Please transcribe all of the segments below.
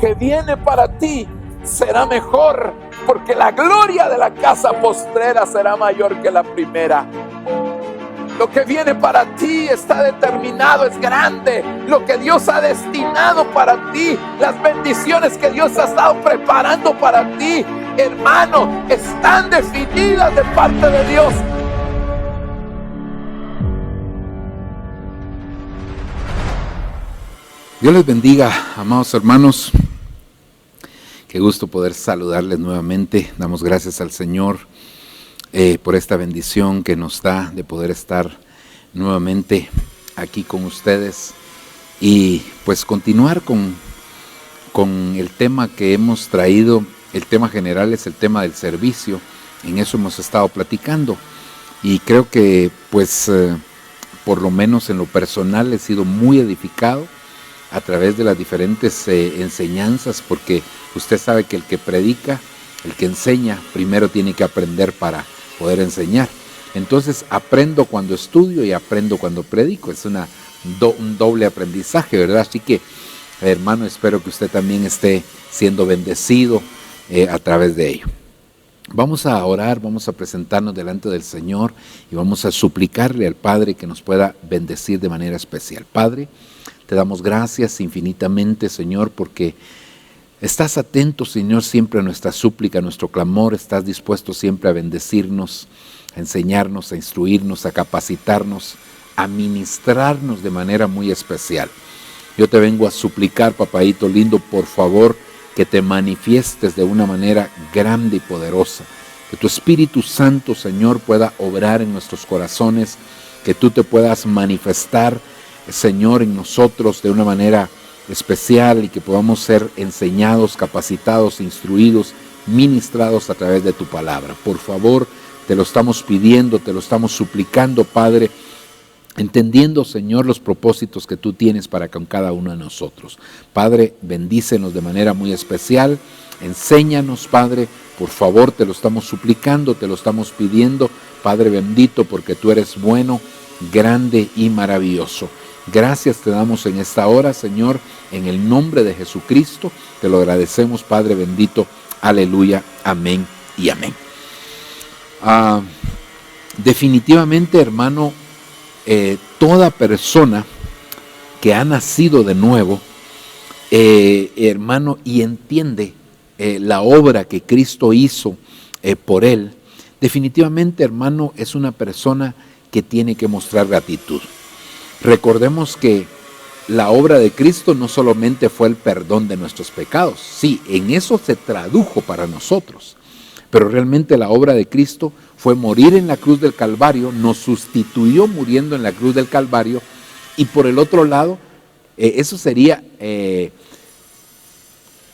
que viene para ti será mejor, porque la gloria de la casa postrera será mayor que la primera. Lo que viene para ti está determinado, es grande. Lo que Dios ha destinado para ti, las bendiciones que Dios ha estado preparando para ti, hermano, están definidas de parte de Dios. Dios les bendiga, amados hermanos. Qué gusto poder saludarles nuevamente. Damos gracias al Señor por esta bendición que nos da de poder estar nuevamente aquí con ustedes y pues continuar con el tema que hemos traído. El tema general es el tema del servicio. En eso hemos estado platicando y creo que pues por lo menos en lo personal he sido muy edificado a través de las diferentes enseñanzas, porque usted sabe que el que predica, el que enseña, primero tiene que aprender para poder enseñar. Entonces aprendo cuando estudio y aprendo cuando predico. Es un doble aprendizaje, ¿verdad? Así que, hermano, espero que usted también esté siendo bendecido a través de ello. Vamos a orar, vamos a presentarnos delante del Señor y vamos a suplicarle al Padre que nos pueda bendecir de manera especial. Padre, te damos gracias infinitamente, Señor, porque estás atento, Señor, siempre a nuestra súplica, a nuestro clamor. Estás dispuesto siempre a bendecirnos, a enseñarnos, a instruirnos, a capacitarnos, a ministrarnos de manera muy especial. Yo te vengo a suplicar, papadito lindo, por favor, que te manifiestes de una manera grande y poderosa. Que tu Espíritu Santo, Señor, pueda obrar en nuestros corazones, que tú te puedas manifestar, Señor, en nosotros de una manera especial y que podamos ser enseñados, capacitados, instruidos, ministrados a través de tu palabra. Por favor, te lo estamos pidiendo, te lo estamos suplicando, Padre, entendiendo, Señor, los propósitos que tú tienes para con cada uno de nosotros. Padre, bendícenos de manera muy especial, enséñanos, Padre, por favor, te lo estamos suplicando, te lo estamos pidiendo, Padre bendito, porque tú eres bueno, grande y maravilloso. Gracias te damos en esta hora, Señor, en el nombre de Jesucristo. Te lo agradecemos, Padre bendito. Aleluya, amén y amén. Definitivamente, hermano, toda persona que ha nacido de nuevo, hermano, y entiende la obra que Cristo hizo por él, definitivamente, hermano, es una persona que tiene que mostrar gratitud. Recordemos que la obra de Cristo no solamente fue el perdón de nuestros pecados, sí, en eso se tradujo para nosotros, pero realmente la obra de Cristo fue morir en la cruz del Calvario, nos sustituyó muriendo en la cruz del Calvario, y por el otro lado, eso sería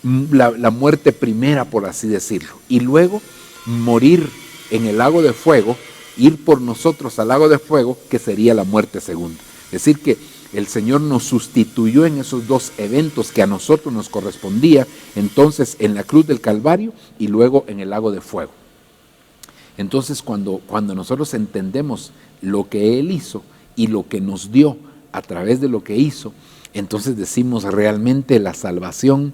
la muerte primera, por así decirlo, y luego morir en el lago de fuego, ir por nosotros al lago de fuego, que sería la muerte segunda. Es decir, que el Señor nos sustituyó en esos dos eventos que a nosotros nos correspondía, entonces en la cruz del Calvario y luego en el lago de fuego. Entonces cuando nosotros entendemos lo que Él hizo y lo que nos dio a través de lo que hizo, entonces decimos realmente la salvación,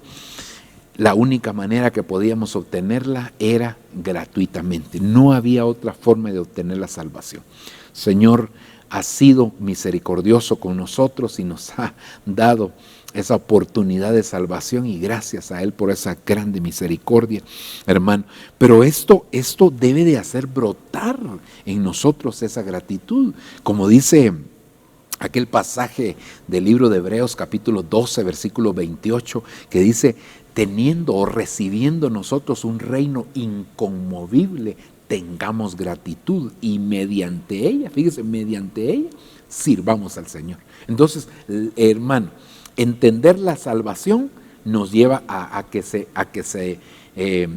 la única manera que podíamos obtenerla era gratuitamente. No había otra forma de obtener la salvación. Señor, ha sido misericordioso con nosotros y nos ha dado esa oportunidad de salvación y gracias a Él por esa grande misericordia, hermano. Pero esto debe de hacer brotar en nosotros esa gratitud, como dice aquel pasaje del libro de Hebreos capítulo 12 versículo 28, que dice: teniendo o recibiendo nosotros un reino inconmovible, tengamos gratitud y mediante ella, fíjese, mediante ella sirvamos al Señor. Entonces, hermano, entender la salvación nos lleva a que se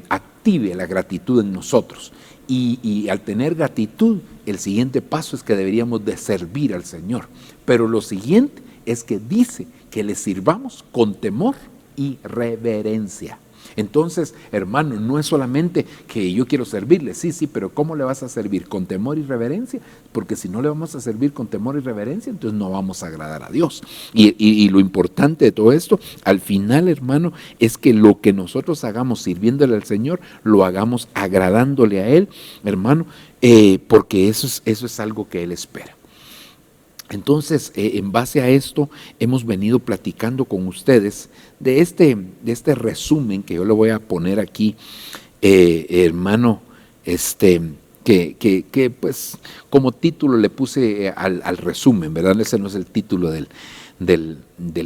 active la gratitud en nosotros. Y al tener gratitud, el siguiente paso es que deberíamos de servir al Señor. Pero lo siguiente es que dice que le sirvamos con temor y reverencia. Entonces, hermano, no es solamente que yo quiero servirle, sí, pero ¿cómo le vas a servir? ¿Con temor y reverencia? Porque si no le vamos a servir con temor y reverencia, entonces no vamos a agradar a Dios. Y lo importante de todo esto, al final, hermano, es que lo que nosotros hagamos sirviéndole al Señor, lo hagamos agradándole a Él, hermano, porque eso es algo que Él espera. Entonces, en base a esto, hemos venido platicando con ustedes de este resumen que yo le voy a poner aquí, hermano, que pues como título le puse al resumen, ¿verdad? Ese no es el título del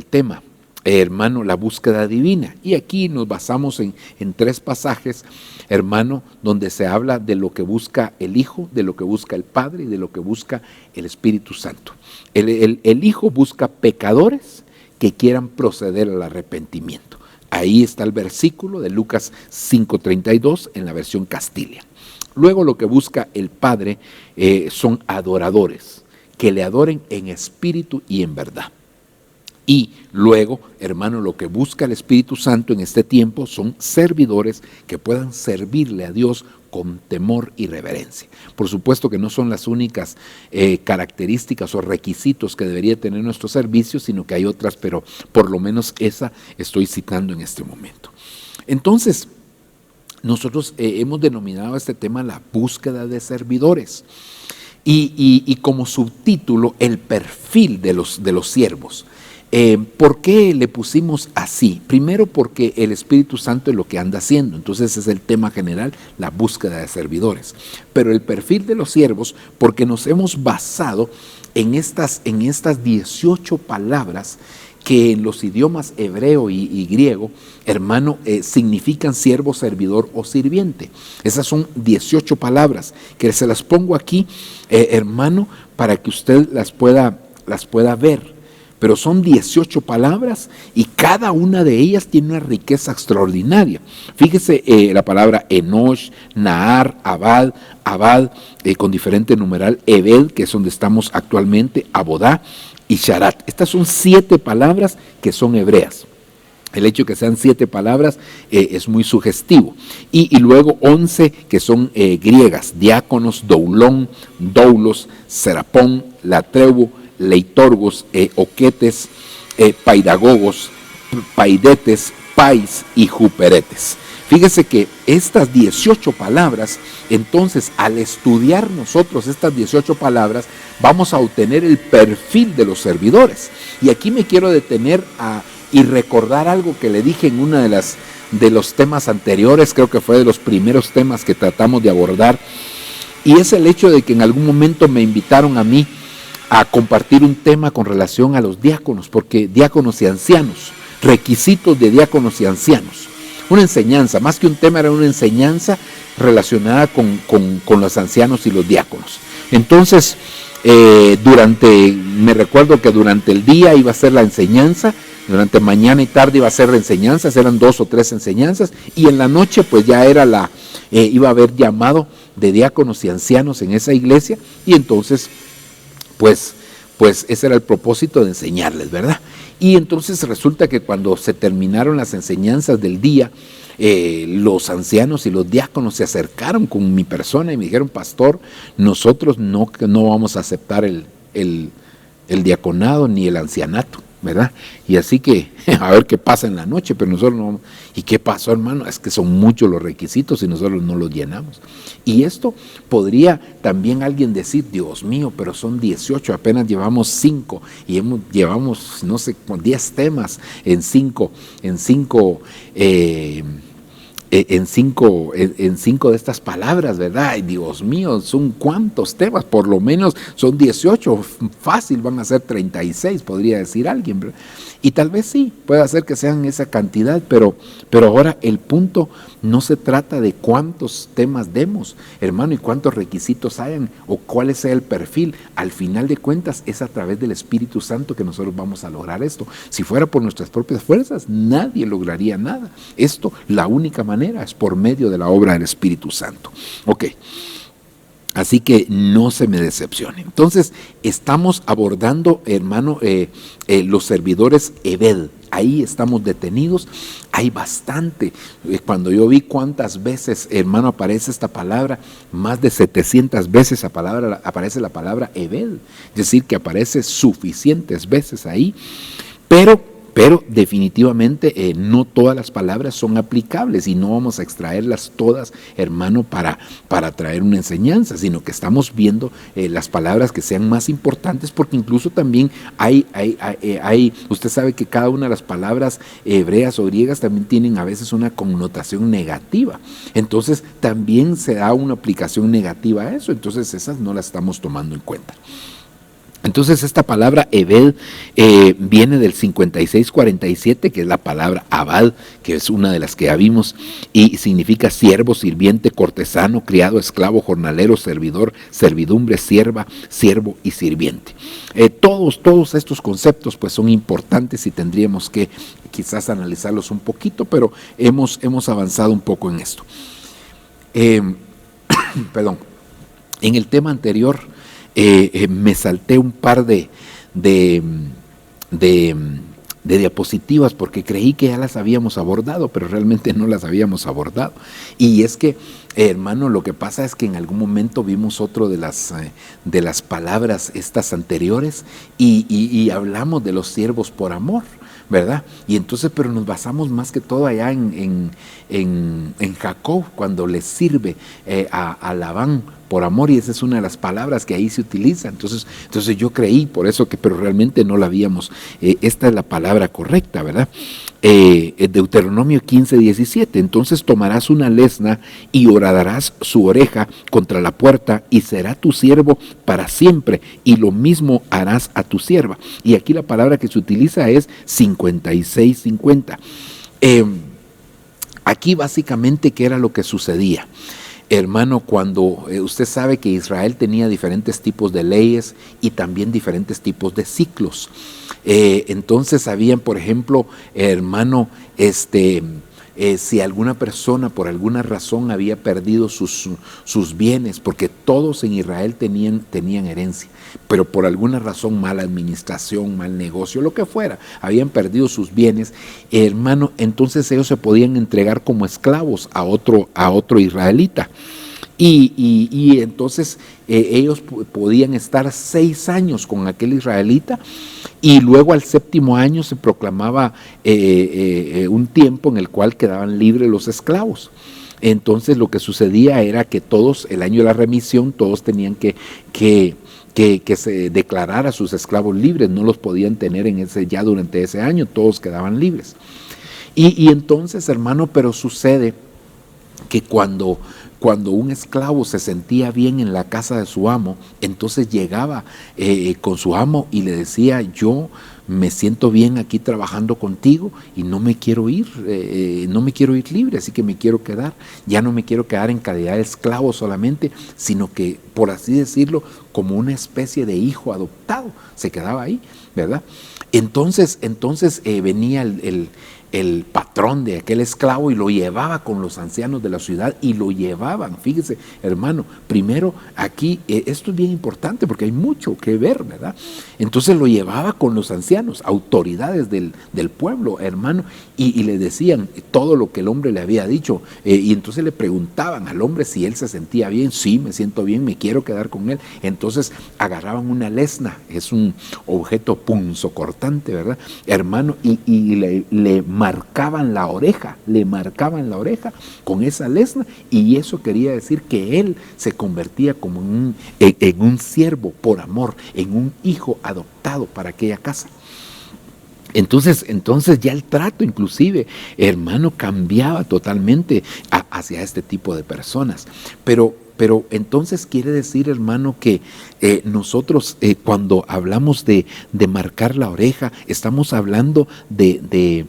tema. Hermano, la búsqueda divina. Y aquí nos basamos en 3 pasajes, hermano, donde se habla de lo que busca el Hijo, de lo que busca el Padre y de lo que busca el Espíritu Santo. El Hijo busca pecadores que quieran proceder al arrepentimiento. Ahí está el versículo de Lucas 5:32 en la versión Castilla. Luego lo que busca el Padre son adoradores, que le adoren en espíritu y en verdad. Y luego, hermano, lo que busca el Espíritu Santo en este tiempo son servidores que puedan servirle a Dios con temor y reverencia. Por supuesto que no son las únicas características o requisitos que debería tener nuestro servicio, sino que hay otras, pero por lo menos esa estoy citando en este momento. Entonces, nosotros hemos denominado este tema la búsqueda de servidores. Y como subtítulo, el perfil de los siervos. ¿Por qué le pusimos así? Primero porque el Espíritu Santo es lo que anda haciendo, entonces ese es el tema general, la búsqueda de servidores. Pero el perfil de los siervos, porque nos hemos basado en estas 18 palabras que en los idiomas hebreo y griego, hermano, significan siervo, servidor o sirviente. Esas son 18 palabras que se las pongo aquí, hermano, para que usted las pueda ver. Pero son 18 palabras y cada una de ellas tiene una riqueza extraordinaria. Fíjese la palabra Enosh, Nahar, Abad, con diferente numeral, Ebed, que es donde estamos actualmente, Abodá y Sharat. Estas son 7 palabras que son hebreas. El hecho de que sean 7 palabras es muy sugestivo. Y luego 11 que son griegas, diáconos, doulón, doulos, serapón, latreubo, leitorgos, oquetes, paidagogos, paidetes, pais y juperetes. Fíjese que estas 18 palabras, entonces al estudiar nosotros estas 18 palabras, vamos a obtener el perfil de los servidores. Y aquí me quiero detener y recordar algo que le dije en uno de los temas anteriores, creo que fue de los primeros temas que tratamos de abordar, y es el hecho de que en algún momento me invitaron a mí a compartir un tema con relación a los diáconos, porque diáconos y ancianos, requisitos de diáconos y ancianos, una enseñanza, más que un tema era una enseñanza relacionada con los ancianos y los diáconos. Entonces, me recuerdo que durante el día iba a ser la enseñanza, durante mañana y tarde iba a ser la enseñanza, eran 2 o 3 enseñanzas, y en la noche pues ya era iba a haber llamado de diáconos y ancianos en esa iglesia, y entonces pues ese era el propósito de enseñarles, ¿verdad? Y entonces resulta que cuando se terminaron las enseñanzas del día, los ancianos y los diáconos se acercaron con mi persona y me dijeron: pastor, nosotros no vamos a aceptar el diaconado ni el ancianato, ¿verdad? Y así que a ver qué pasa en la noche, pero nosotros no vamos. ¿Y qué pasó, hermano? Es que son muchos los requisitos y nosotros no los llenamos. Y esto podría también alguien decir: Dios mío, pero son 18, apenas llevamos 5 y llevamos, no sé, 10 temas en 5 de estas palabras, ¿verdad? Ay, Dios mío, son cuántos temas, por lo menos son 18, fácil van a ser 36, podría decir alguien, ¿verdad? Y tal vez sí, puede ser que sean esa cantidad, pero ahora el punto no se trata de cuántos temas demos, hermano, y cuántos requisitos hayan, o cuál sea el perfil. Al final de cuentas, es a través del Espíritu Santo que nosotros vamos a lograr esto. Si fuera por nuestras propias fuerzas, nadie lograría nada. Esto, la única manera es por medio de la obra del Espíritu Santo. Ok. Así que no se me decepcione. Entonces, estamos abordando, hermano, los servidores Ebed, ahí estamos detenidos. Hay bastante. Cuando yo vi cuántas veces, hermano, aparece esta palabra, más de 700 veces aparece la palabra Eved, es decir, que aparece suficientes veces ahí, pero definitivamente no todas las palabras son aplicables y no vamos a extraerlas todas, hermano, para traer una enseñanza, sino que estamos viendo las palabras que sean más importantes, porque incluso también hay, usted sabe que cada una de las palabras hebreas o griegas también tienen a veces una connotación negativa, entonces también se da una aplicación negativa a eso, entonces esas no las estamos tomando en cuenta. Entonces esta palabra Eved viene del 5647, que es la palabra Abad, que es una de las que ya vimos, y significa siervo, sirviente, cortesano, criado, esclavo, jornalero, servidor, servidumbre, sierva, siervo y sirviente. Todos estos conceptos pues son importantes y tendríamos que quizás analizarlos un poquito, pero hemos avanzado un poco en esto. Perdón, en el tema anterior me salté un par de diapositivas porque creí que ya las habíamos abordado, pero realmente no las habíamos abordado. Y es que, hermano, lo que pasa es que en algún momento vimos otro de las palabras estas anteriores y hablamos de los siervos por amor, ¿verdad? Y entonces, pero nos basamos más que todo allá en Jacob, cuando le sirve a Labán por amor, y esa es una de las palabras que ahí se utiliza. Entonces yo creí por eso pero realmente no la habíamos. Esta es la palabra correcta, ¿verdad? Deuteronomio 15:17. Entonces tomarás una lesna y horadarás su oreja contra la puerta y será tu siervo para siempre, y lo mismo harás a tu sierva. Y aquí la palabra que se utiliza es 56:50. Aquí básicamente, ¿qué era lo que sucedía? Hermano, cuando usted sabe que Israel tenía diferentes tipos de leyes y también diferentes tipos de ciclos. Entonces habían, por ejemplo, hermano, si alguna persona por alguna razón había perdido sus bienes, porque todos en Israel tenían herencia, pero por alguna razón, mala administración, mal negocio, lo que fuera, habían perdido sus bienes, hermano, entonces ellos se podían entregar como esclavos a otro israelita. Y entonces ellos podían estar 6 años con aquel israelita, y luego al 7º año se proclamaba un tiempo en el cual quedaban libres los esclavos. Entonces lo que sucedía era que todos, el año de la remisión, todos tenían que se declarar a sus esclavos libres, no los podían tener ya durante ese año, todos quedaban libres. Y entonces, hermano, pero sucede que cuando un esclavo se sentía bien en la casa de su amo, entonces llegaba con su amo y le decía: yo me siento bien aquí trabajando contigo y no me quiero ir libre, así que me quiero quedar. Ya no me quiero quedar en calidad de esclavo solamente, sino que, por así decirlo, como una especie de hijo adoptado, se quedaba ahí, ¿verdad? Entonces venía el patrón de aquel esclavo y lo llevaba con los ancianos de la ciudad y lo llevaban. Fíjese, hermano, primero aquí, esto es bien importante porque hay mucho que ver, ¿verdad? Entonces lo llevaba con los ancianos, autoridades del pueblo, hermano, y le decían todo lo que el hombre le había dicho, y entonces le preguntaban al hombre si él se sentía bien. Sí, me siento bien, me quiero quedar con él. Entonces agarraban una lesna, es un objeto punzocortante, ¿verdad, hermano? Y le marcaban la oreja, con esa lesna, y eso quería decir que él se convertía como en un siervo por amor, en un hijo adoptado para aquella casa. Entonces ya el trato inclusive, hermano, cambiaba totalmente hacia este tipo de personas. Pero entonces quiere decir, hermano, que nosotros cuando hablamos de marcar la oreja, estamos hablando del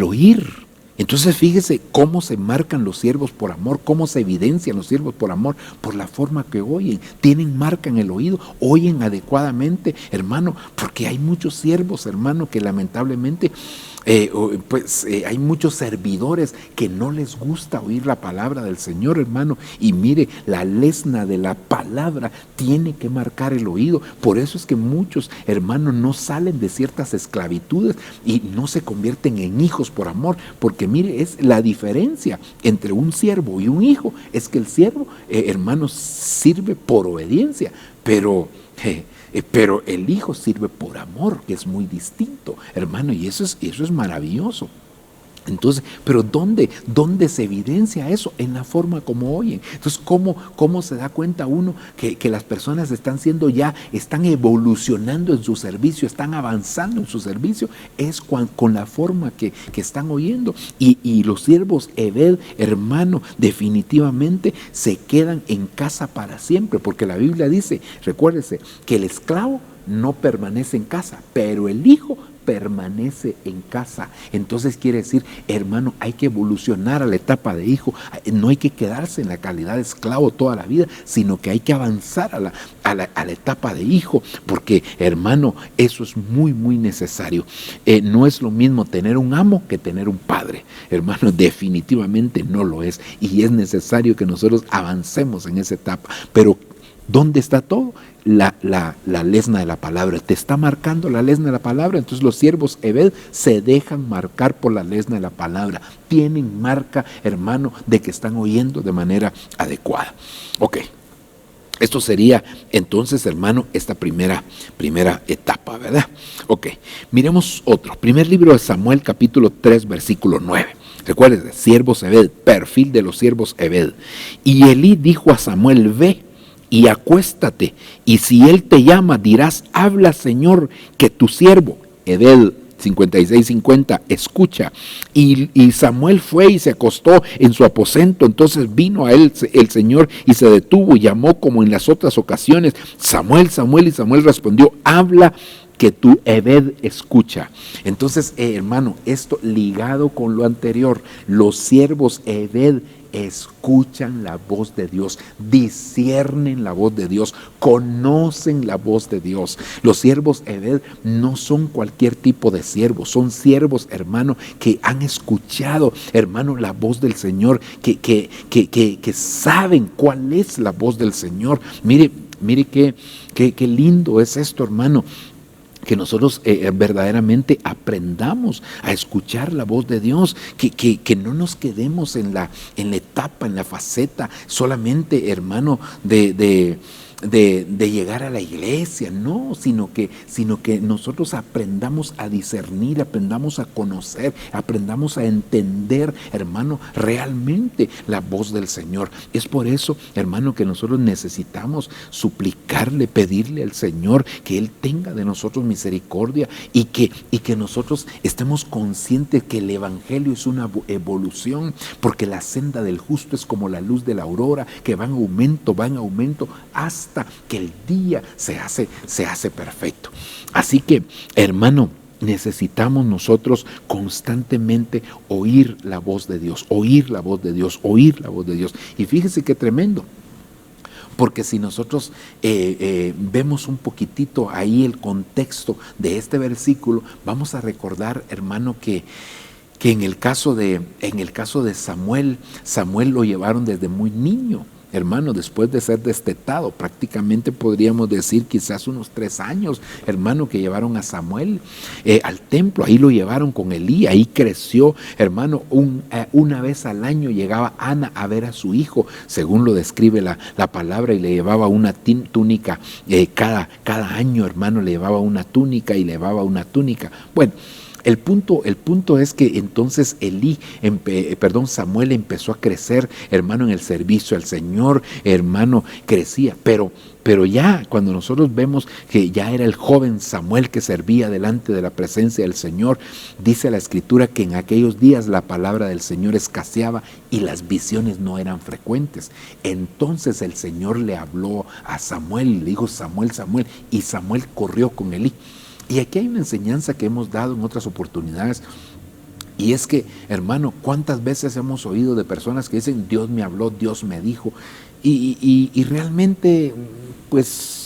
oír, Entonces fíjese cómo se marcan los siervos por amor, cómo se evidencian los siervos por amor, por la forma que oyen. Tienen marca en el oído, oyen adecuadamente, hermano, porque hay muchos siervos, hermano, que lamentablemente hay muchos servidores que no les gusta oír la palabra del Señor, hermano. Y mire, la lesna de la palabra tiene que marcar el oído. Por eso es que muchos, hermanos, no salen de ciertas esclavitudes y no se convierten en hijos por amor. Porque mire, es la diferencia entre un siervo y un hijo. Es que el siervo, hermano, sirve por obediencia, pero el hijo sirve por amor, que es muy distinto, hermano, y eso es maravilloso. Entonces, pero ¿dónde se evidencia eso? En la forma como oyen. Entonces, ¿cómo se da cuenta uno que las personas están evolucionando en su servicio, están avanzando en su servicio? Es con la forma que están oyendo. Y los siervos Eved, hermano, definitivamente se quedan en casa para siempre, porque la Biblia dice, recuérdese, que el esclavo no permanece en casa, pero el hijo permanece en casa. Entonces quiere decir, hermano, hay que evolucionar a la etapa de hijo. No hay que quedarse en la calidad de esclavo toda la vida, sino que hay que avanzar a la etapa de hijo, porque, hermano, eso es muy, muy necesario. No es lo mismo tener un amo que tener un padre, hermano, definitivamente no lo es, y es necesario que nosotros avancemos en esa etapa. Pero ¿dónde está todo? La lesna de la palabra. Te está marcando la lesna de la palabra. Entonces los siervos Eved se dejan marcar por la lesna de la palabra. Tienen marca, hermano, de que están oyendo de manera adecuada. Ok. Esto sería entonces, hermano, esta primera etapa, ¿verdad? Ok. Miremos otro. Primer libro de Samuel, capítulo 3, versículo 9. Recuerden, siervos Eved, perfil de los siervos Eved. Y Elí dijo a Samuel, ve y acuéstate, y si él te llama, dirás, habla, Señor, que tu siervo, Eved 56:50, escucha. Y Samuel fue y se acostó en su aposento. Entonces vino a él el Señor y se detuvo y llamó como en las otras ocasiones, Samuel, Samuel, y Samuel respondió, habla, que tu Eved escucha. Entonces, hermano, esto ligado con lo anterior, los siervos Eved escuchan la voz de Dios, disciernen la voz de Dios, conocen la voz de Dios. Los siervos Eved no son cualquier tipo de siervos, son siervos, hermano, que han escuchado, hermano, la voz del Señor, que saben cuál es la voz del Señor. Mire qué lindo es esto, hermano, que nosotros verdaderamente aprendamos a escuchar la voz de Dios, que no nos quedemos en la etapa, en la faceta solamente, hermano, de llegar a la iglesia, no, sino que nosotros aprendamos a discernir, aprendamos a conocer, aprendamos a entender, hermano, realmente la voz del Señor. Es por eso, hermano, que nosotros necesitamos suplicarle, pedirle al Señor que Él tenga de nosotros misericordia y que nosotros estemos conscientes que el Evangelio es una evolución, porque la senda del justo es como la luz de la aurora, que va en aumento hasta que el día se hace perfecto. Así que, hermano, necesitamos nosotros constantemente oír la voz de Dios, oír la voz de Dios, oír la voz de Dios. Y fíjese qué tremendo, porque si nosotros vemos un poquitito ahí el contexto de este versículo, vamos a recordar, hermano, que en el caso de Samuel lo llevaron desde muy niño. Hermano, después de ser destetado, prácticamente podríamos decir quizás unos 3 años, hermano, que llevaron a Samuel al templo. Ahí lo llevaron con Elí, ahí creció, hermano. Una vez al año llegaba Ana a ver a su hijo, según lo describe la palabra, y le llevaba una túnica cada año, hermano, le llevaba una túnica y le llevaba una túnica. Bueno, el punto es que entonces Samuel empezó a crecer, hermano, en el servicio al Señor, hermano, crecía, pero ya cuando nosotros vemos que ya era el joven Samuel que servía delante de la presencia del Señor, dice la Escritura que en aquellos días la palabra del Señor escaseaba y las visiones no eran frecuentes. Entonces el Señor le habló a Samuel y le dijo, Samuel, Samuel, y Samuel corrió con Elí. Y aquí hay una enseñanza que hemos dado en otras oportunidades, Y es que, hermano, ¿cuántas veces hemos oído de personas que dicen, Dios me habló, Dios me dijo? Y realmente, pues,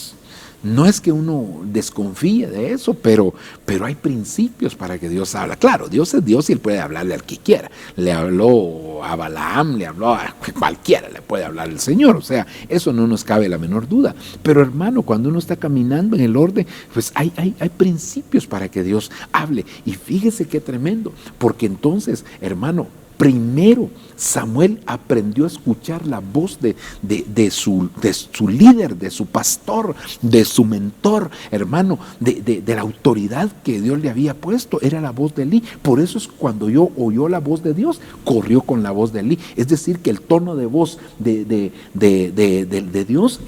no es que uno desconfíe de eso, pero hay principios para que Dios habla. Claro, Dios es Dios y Él puede hablarle al que quiera. Le habló a Balaam, le habló a cualquiera, le puede hablar el Señor. O sea, eso no nos cabe la menor duda. Pero hermano, cuando uno está caminando en el orden, pues hay principios para que Dios hable. Y fíjese qué tremendo, porque entonces, hermano, primero Samuel aprendió a escuchar la voz de su líder, de su pastor, de su mentor, hermano, de la autoridad que Dios le había puesto. Era la voz de Elí. Por eso es cuando oyó la voz de Dios, corrió con la voz de Elí. Es decir, que el tono de voz de Dios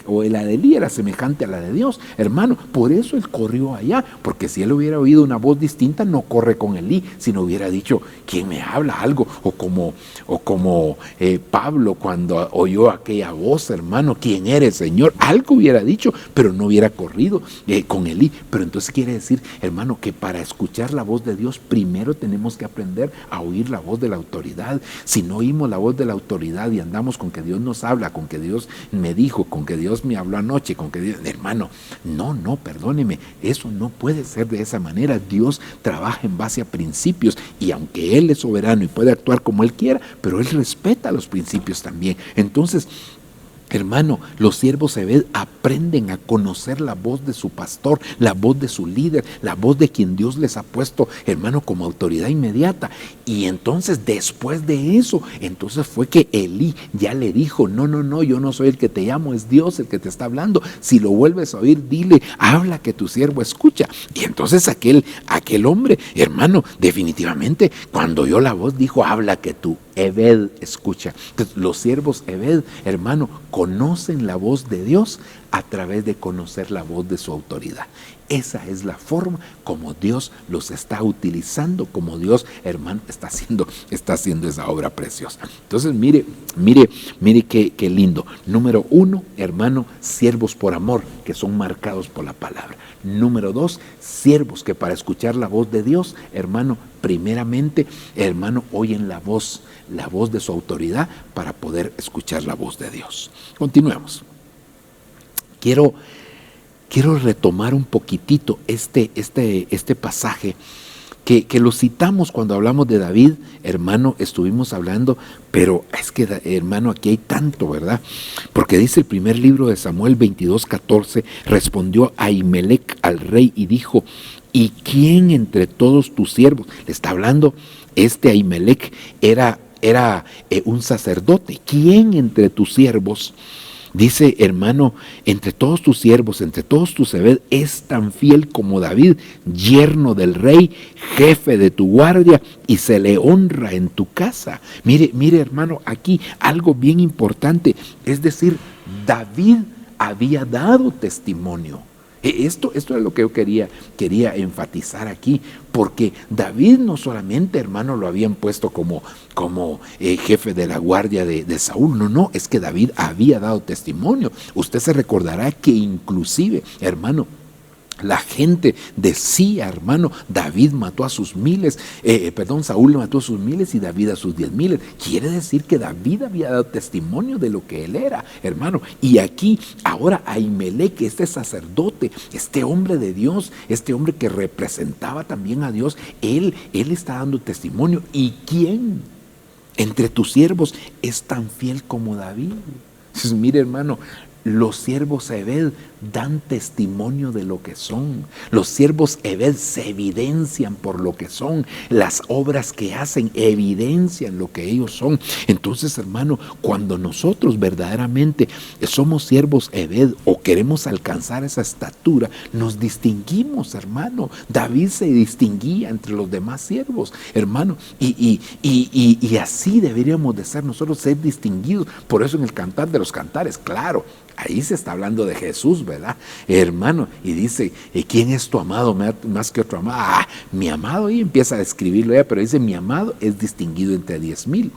o la de Elí era semejante a la de Dios, hermano. Por eso él corrió allá, porque si él hubiera oído una voz distinta, no corre con Elí, sino hubiera dicho, ¿quién me habla? Algo, o como Pablo cuando oyó aquella voz, hermano, ¿quién eres, Señor? Algo hubiera dicho, pero no hubiera corrido con Elí. Pero entonces quiere decir, hermano, que para escuchar la voz de Dios, primero tenemos que aprender a oír la voz de la autoridad. Si no oímos la voz de la autoridad y andamos con que Dios nos habla, con que Dios me dijo, con que Dios me habló anoche, con que Dios, hermano, no, perdóneme, eso no puede ser de esa manera. Dios trabaja en base a principios, y aunque Él es soberano y puede actuar como Él quiera, pero Él respeta los principios también. Entonces, hermano, los siervos Ebed aprenden a conocer la voz de su pastor, la voz de su líder, la voz de quien Dios les ha puesto, hermano, como autoridad inmediata. Y entonces, después de eso, entonces fue que Elí ya le dijo, no, yo no soy el que te llamo, es Dios el que te está hablando. Si lo vuelves a oír, dile, habla que tu siervo escucha. Y entonces aquel hombre, hermano, definitivamente, cuando oyó la voz, dijo, habla que tu Ebed escucha. Entonces, los siervos Ebed, hermano, conocen la voz de Dios a través de conocer la voz de su autoridad. Esa es la forma como Dios los está utilizando, como Dios, hermano, está haciendo esa obra preciosa. Entonces, mire qué lindo. Número 1, hermano, siervos por amor, que son marcados por la palabra. Número 2, siervos que para escuchar la voz de Dios, hermano, primeramente, hermano, oyen la voz de su autoridad para poder escuchar la voz de Dios. Continuemos. Quiero retomar un poquitito este pasaje que lo citamos cuando hablamos de David, hermano, estuvimos hablando, pero es que, hermano, aquí hay tanto, ¿verdad? Porque dice el primer libro de Samuel 22:14, respondió Ahimelech al rey y dijo, ¿y quién entre todos tus siervos? Le está hablando, Ahimelech era un sacerdote. ¿Quién entre tus siervos? Dice, hermano, entre todos tus siervos, entre todos tus Ebed, es tan fiel como David, yerno del rey, jefe de tu guardia, y se le honra en tu casa. Mire, hermano, aquí algo bien importante, es decir, David había dado testimonio. Esto es lo que yo quería enfatizar aquí, porque David no solamente, hermano, lo habían puesto como jefe de la guardia de Saúl, no, es que David había dado testimonio. Usted se recordará que inclusive, hermano, la gente decía, hermano, David mató a sus miles, Saúl mató a sus miles y David a sus 10,000. Quiere decir que David había dado testimonio de lo que él era, hermano. Y aquí, ahora Ahimelech, este sacerdote, este hombre de Dios, este hombre que representaba también a Dios, él está dando testimonio. ¿Y quién entre tus siervos es tan fiel como David? Entonces, mire, hermano, los siervos Ebed dan testimonio de lo que son. Los siervos Ebed se evidencian por lo que son. Las obras que hacen evidencian lo que ellos son. Entonces, hermano, cuando nosotros verdaderamente somos siervos Ebed o queremos alcanzar esa estatura, nos distinguimos, hermano. David se distinguía entre los demás siervos, hermano, y así deberíamos de ser nosotros, ser distinguidos. Por eso en el Cantar de los Cantares, claro, ahí se está hablando de Jesús, ¿verdad? Hermano, y dice, ¿quién es tu amado más que otro amado? Mi amado, y empieza a describirlo ya, pero dice, mi amado es distinguido entre 10,000.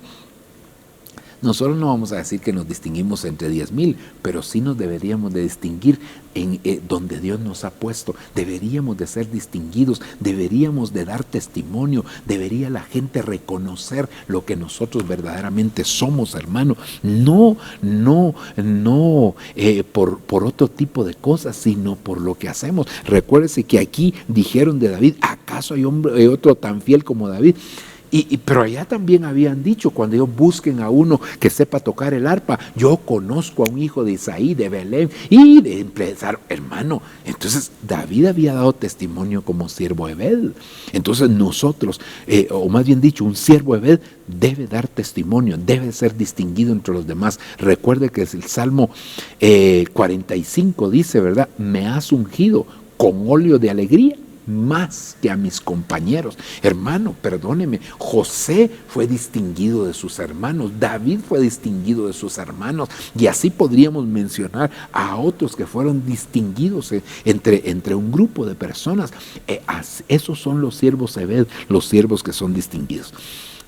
Nosotros no vamos a decir que nos distinguimos entre 10,000, pero sí nos deberíamos de distinguir en donde Dios nos ha puesto. Deberíamos de ser distinguidos, deberíamos de dar testimonio, debería la gente reconocer lo que nosotros verdaderamente somos, hermano. No por otro tipo de cosas, sino por lo que hacemos. Recuérdese que aquí dijeron de David, ¿acaso hay otro tan fiel como David? Pero allá también habían dicho, cuando ellos busquen a uno que sepa tocar el arpa, yo conozco a un hijo de Isaí, de Belén, y de empezar, hermano. Entonces David había dado testimonio como siervo Ebed. Entonces nosotros, o más bien dicho, un siervo Ebed debe dar testimonio, debe ser distinguido entre los demás. Recuerde que es el Salmo 45 dice, ¿verdad? Me has ungido con óleo de alegría más que a mis compañeros. Hermano, perdóneme, José fue distinguido de sus hermanos, David fue distinguido de sus hermanos, y así podríamos mencionar a otros que fueron distinguidos entre un grupo de personas. Esos son los siervos Ebed, los siervos que son distinguidos.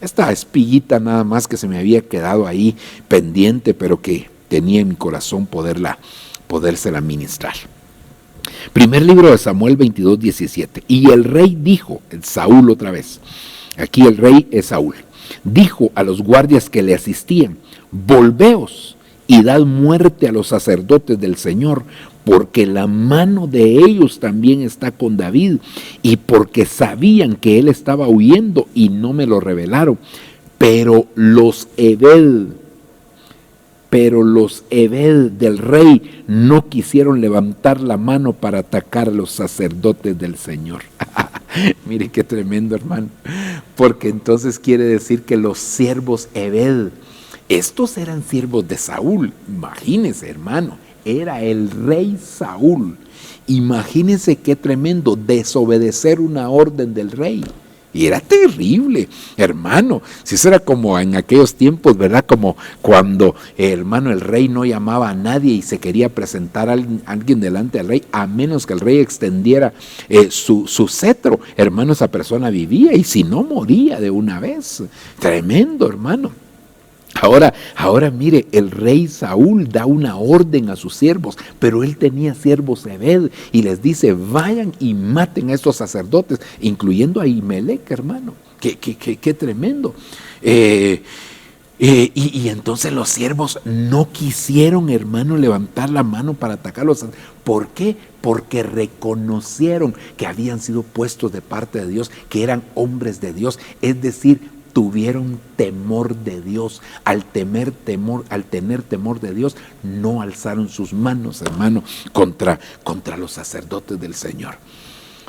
Esta espiguita nada más que se me había quedado ahí pendiente, pero que tenía en mi corazón podérsela ministrar. Primer libro de Samuel 22:17. Y el rey dijo, Saúl otra vez, aquí el rey es Saúl, dijo a los guardias que le asistían, volveos y dad muerte a los sacerdotes del Señor, porque la mano de ellos también está con David, y porque sabían que él estaba huyendo y no me lo revelaron. Pero los Ebed del rey no quisieron levantar la mano para atacar a los sacerdotes del Señor. Mire qué tremendo, hermano. Porque entonces quiere decir que los siervos Ebed, estos eran siervos de Saúl. Imagínense, hermano, era el rey Saúl. Imagínense qué tremendo desobedecer una orden del rey. Y era terrible, hermano. Si eso era como en aquellos tiempos, ¿verdad? Como cuando, hermano, el rey no llamaba a nadie y se quería presentar a alguien delante del rey, a menos que el rey extendiera su cetro. Hermano, esa persona vivía, y si no, moría de una vez. Tremendo, hermano. Ahora mire, el rey Saúl da una orden a sus siervos, pero él tenía siervos Ebed y les dice, vayan y maten a estos sacerdotes, incluyendo a Ahimelech, hermano. Qué tremendo. Y entonces los siervos no quisieron, hermano, levantar la mano para atacarlos. ¿Por qué? Porque reconocieron que habían sido puestos de parte de Dios, que eran hombres de Dios, es decir, tuvieron temor de Dios. Al tener temor de Dios, no alzaron sus manos, hermano, contra los sacerdotes del Señor.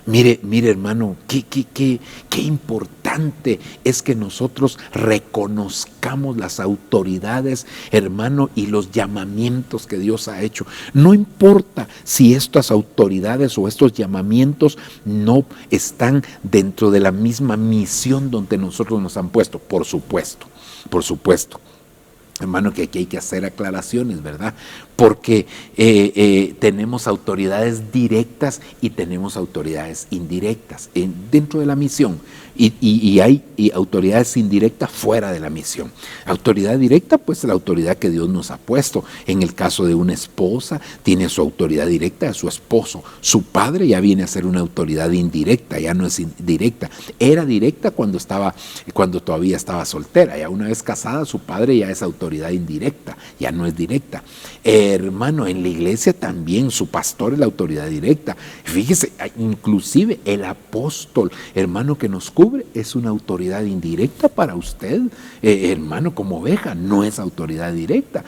Mire, hermano, qué importante es que nosotros reconozcamos las autoridades, hermano, y los llamamientos que Dios ha hecho. No importa si estas autoridades o estos llamamientos no están dentro de la misma misión donde nosotros nos han puesto, por supuesto. Hermano, que aquí hay que hacer aclaraciones, ¿verdad? Porque tenemos autoridades directas y tenemos autoridades indirectas dentro de la misión, y hay autoridades indirectas fuera de la misión. Autoridad directa, pues la autoridad que Dios nos ha puesto. En el caso de una esposa, tiene su autoridad directa de su esposo. Su padre ya viene a ser una autoridad indirecta, ya no es directa. Era directa cuando todavía estaba soltera. Ya una vez casada, su padre ya es autoridad indirecta, ya no es directa. Hermano, en la iglesia también su pastor es la autoridad directa. Fíjese, inclusive el apóstol, hermano, que nos cubre, es una autoridad indirecta para usted, hermano, como oveja. No es autoridad directa,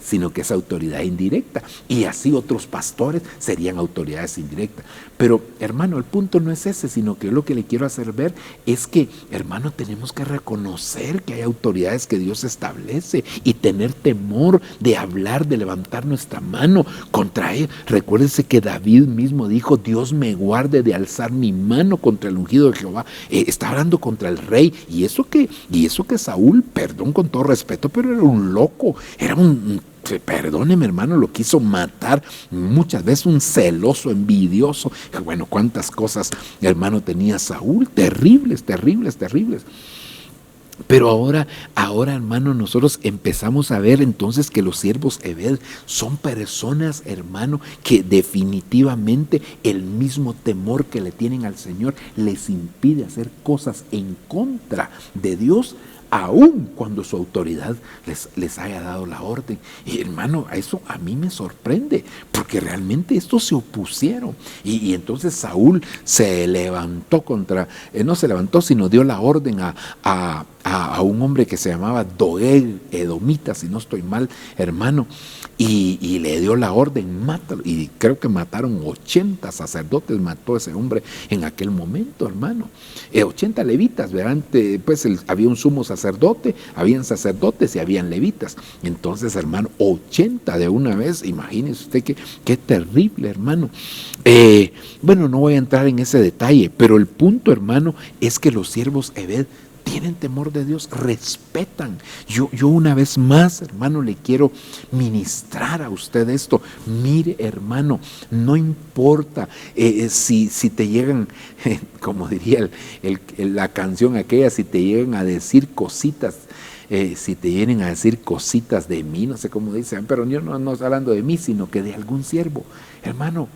sino que es autoridad indirecta. Y así otros pastores serían autoridades indirectas. Pero, hermano, el punto no es ese, sino que lo que le quiero hacer ver es que, hermano, tenemos que reconocer que hay autoridades que Dios establece y tener temor de hablar, de levantar nuestra mano contra él. Recuérdense que David mismo dijo, Dios me guarde de alzar mi mano contra el ungido de Jehová. Está hablando contra el rey. Y eso que Saúl, perdón con todo respeto, pero era un loco, era perdóneme, hermano, lo quiso matar muchas veces, un celoso, envidioso. Bueno, cuántas cosas, hermano, tenía Saúl, terribles. Pero ahora, hermano, nosotros empezamos a ver entonces que los siervos Ebed son personas, hermano, que definitivamente el mismo temor que le tienen al Señor les impide hacer cosas en contra de Dios, aun cuando su autoridad les haya dado la orden. Y hermano, eso a mí me sorprende, porque realmente estos se opusieron. Y entonces Saúl se levantó contra, no se levantó, sino dio la orden a un hombre que se llamaba Doeg, edomita, si no estoy mal, hermano, y le dio la orden, mátalo. Y creo que mataron 80 sacerdotes, mató ese hombre en aquel momento, hermano. 80 levitas, ¿verdad? Pues había un sumo sacerdote, habían sacerdotes y habían levitas. Entonces, hermano, 80 de una vez, imagínese usted qué terrible, hermano. Bueno, no voy a entrar en ese detalle, pero el punto, hermano, es que los siervos Ebed tienen temor de Dios, respetan. Yo una vez más, hermano, le quiero ministrar a usted esto. Mire, hermano, no importa si te llegan, como diría la canción aquella, si te llegan a decir cositas, si te vienen a decir cositas de mí, no sé cómo dicen, pero yo no estoy hablando de mí, sino que de algún siervo. Hermano,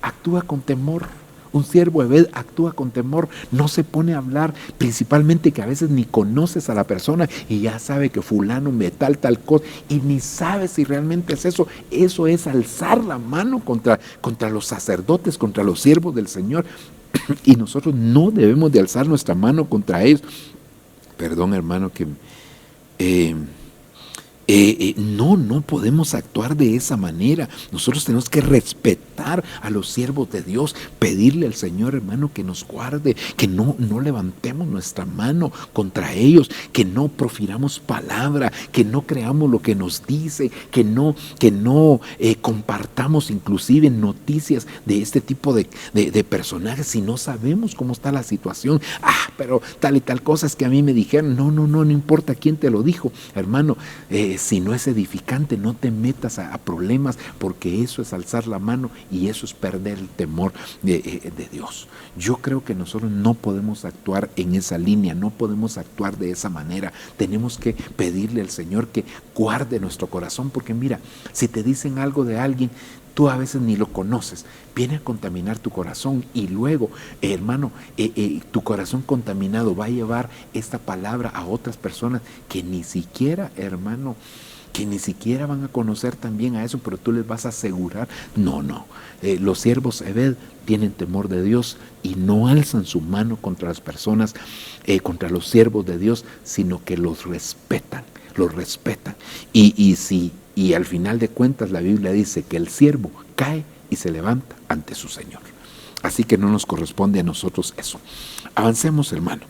actúa con temor. Un siervo Ebed actúa con temor, no se pone a hablar, principalmente que a veces ni conoces a la persona y ya sabe que fulano me tal cosa y ni sabe si realmente es eso. Eso es alzar la mano contra los sacerdotes, contra los siervos del Señor. Y nosotros no debemos de alzar nuestra mano contra ellos. Perdón, hermano, que no podemos actuar de esa manera. Nosotros tenemos que respetar a los siervos de Dios, pedirle al Señor, hermano, que nos guarde, que no levantemos nuestra mano contra ellos, que no profiramos palabra, que no creamos lo que nos dice, que no compartamos inclusive noticias de este tipo de personajes si no sabemos cómo está la situación. Pero tal y tal cosa es que a mí me dijeron. No importa quién te lo dijo, hermano. Si no es edificante, no te metas a problemas, porque eso es alzar la mano y eso es perder el temor de Dios. Yo creo que nosotros no podemos actuar en esa línea, no podemos actuar de esa manera. Tenemos que pedirle al Señor que guarde nuestro corazón, porque mira, si te dicen algo de alguien, tú a veces ni lo conoces, viene a contaminar tu corazón y luego, hermano, tu corazón contaminado va a llevar esta palabra a otras personas que ni siquiera, hermano, que ni siquiera van a conocer también a eso, pero tú les vas a asegurar. No. Los siervos Ebed tienen temor de Dios y no alzan su mano contra las personas, contra los siervos de Dios, sino que los respetan. Y al final de cuentas la Biblia dice que el siervo cae y se levanta ante su Señor. Así que no nos corresponde a nosotros eso. Avancemos, hermano.